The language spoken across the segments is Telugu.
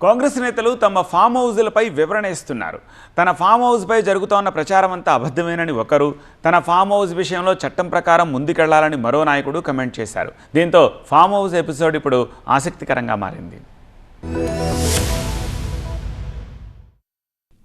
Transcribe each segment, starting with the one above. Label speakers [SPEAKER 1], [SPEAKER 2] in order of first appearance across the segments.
[SPEAKER 1] కాంగ్రెస్ నేతలు తమ ఫామ్ హౌస్లపై వివరణ ఇస్తున్నారు. తన ఫామ్ హౌస్పై జరుగుతోన్న ప్రచారం అంతా అబద్ధమేనని ఒకరు, తన ఫామ్ హౌస్ విషయంలో చట్టం ప్రకారం ముందుకెళ్లాలని మరో నాయకుడు కమెంట్ చేశారు. దీంతో ఫామ్ హౌస్ ఎపిసోడ్ ఇప్పుడు ఆసక్తికరంగా మారింది.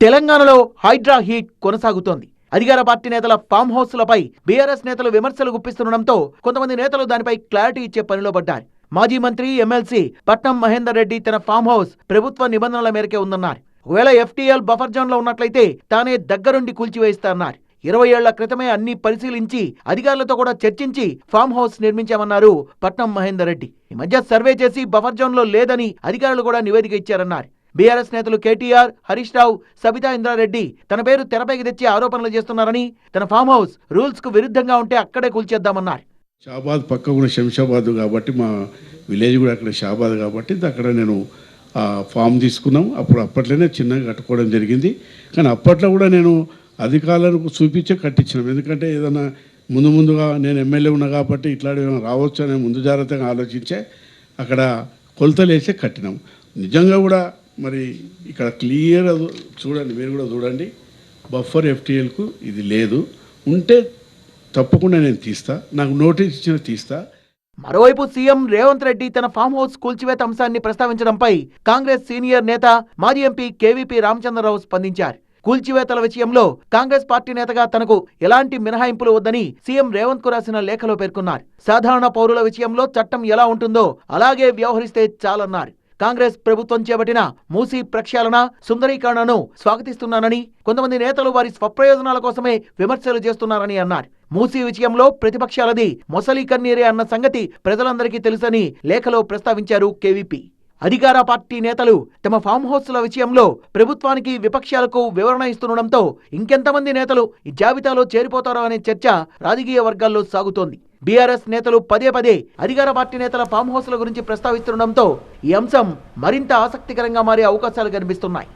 [SPEAKER 2] తెలంగాణలో హైడ్రా హీట్ కొనసాగుతోంది. అధికార పార్టీ నేతల ఫామ్ హౌస్లపై బీఆర్ఎస్ నేతలు విమర్శలు గుప్పిస్తుండటంతో కొంతమంది నేతలు దానిపై క్లారిటీ ఇచ్చే పనిలో పడ్డారు. మాజీ మంత్రి ఎమ్మెల్సీ పట్నం మహేందర్ రెడ్డి తన ఫామ్ హౌస్ ప్రభుత్వ నిబంధనల మేరకే ఉందన్నారు. ఒకవేళ FTL బఫర్ జోన్ లో ఉన్నట్లయితే తానే దగ్గరుండి కూల్చివేయిస్తారన్నారు. 20 ఏళ్ల క్రితమే అన్ని పరిశీలించి అధికారులతో కూడా చర్చించి ఫామ్ హౌస్ నిర్మించామన్నారు పట్నం మహేందర్ రెడ్డి. ఈ మధ్య సర్వే చేసి బఫర్ జోన్ లో లేదని అధికారులు కూడా నివేదిక ఇచ్చారన్నారు. బీఆర్ఎస్ నేతలు కేటీఆర్, హరీష్ రావు, సబితా ఇంద్రారెడ్డి తన పేరు తెరపైకి తెచ్చి ఆరోపణలు చేస్తున్నారని, తన ఫామ్ హౌస్ రూల్స్ కు విరుద్ధంగా ఉంటే అక్కడే కూల్చేద్దామన్నారు.
[SPEAKER 3] షాబాద్ పక్క కూడా శంషాబాద్ కాబట్టి మా విలేజ్ కూడా అక్కడ షాబాద్ కాబట్టి అక్కడ నేను ఫామ్ తీసుకున్నాం. అప్పట్లోనే చిన్నగా కట్టుకోవడం జరిగింది. కానీ అప్పట్లో కూడా నేను అధికారులకు చూపించే కట్టించినాం. ఎందుకంటే ఏదైనా ముందుగా నేను ఎమ్మెల్యే ఉన్నా కాబట్టి ఇట్లాంటివి ఏమైనా రావచ్చు అనే ముందు జాగ్రత్తగా ఆలోచించే అక్కడ కొలతలు వేసే కట్టినాం. నిజంగా కూడా మరి ఇక్కడ క్లియర్ చూడండి, మీరు కూడా చూడండి, బఫర్ FTLకు ఇది లేదు. ఉంటే తప్పకుండా నేను తీస్తా, నాకు నోటీస్ ఇచ్చిన తీస్తా.
[SPEAKER 2] మరోవైపు సీఎం రేవంత్ రెడ్డి తన ఫామ్ హౌస్ కూల్చివేత అంశాన్ని ప్రస్తావించడంపై కాంగ్రెస్ సీనియర్ నేత మాజీ ఎంపీ KVP రామచంద్రరావు స్పందించారు. కూల్చివేతల విషయంలో కాంగ్రెస్ పార్టీ నేతగా తనకు ఎలాంటి మినహాయింపులు వద్దని సీఎం రేవంత్ కు రాసిన లేఖలో పేర్కొన్నారు. సాధారణ పౌరుల విషయంలో చట్టం ఎలా ఉంటుందో అలాగే వ్యవహరిస్తే చాలన్నారు. కాంగ్రెస్ ప్రభుత్వం చేపట్టిన మూసీ ప్రక్షాళన, సుందరీకరణను స్వాగతిస్తున్నానని, కొంతమంది నేతలు వారి స్వప్రయోజనాల కోసమే విమర్శలు చేస్తున్నారని అన్నారు. మూసీ విషయంలో ప్రతిపక్షాలది మొసలి కన్నీరే అన్న సంగతి ప్రజలందరికీ తెలుసని లేఖలో ప్రస్తావించారు KVP. అధికార పార్టీ నేతలు తమ ఫామ్ హౌస్ల విషయంలో ప్రభుత్వానికి, విపక్షాలకు వివరణ ఇస్తుండటంతో ఇంకెంతమంది నేతలు ఈ జాబితాలో చేరిపోతారో అనే చర్చ రాజకీయ వర్గాల్లో సాగుతోంది. బీఆర్ఎస్ నేతలు పదే అధికార పార్టీ నేతల ఫామ్ హౌస్ల గురించి ప్రస్తావిస్తుండటంతో ఈ అంశం మరింత ఆసక్తికరంగా మారే అవకాశాలు కనిపిస్తున్నాయి.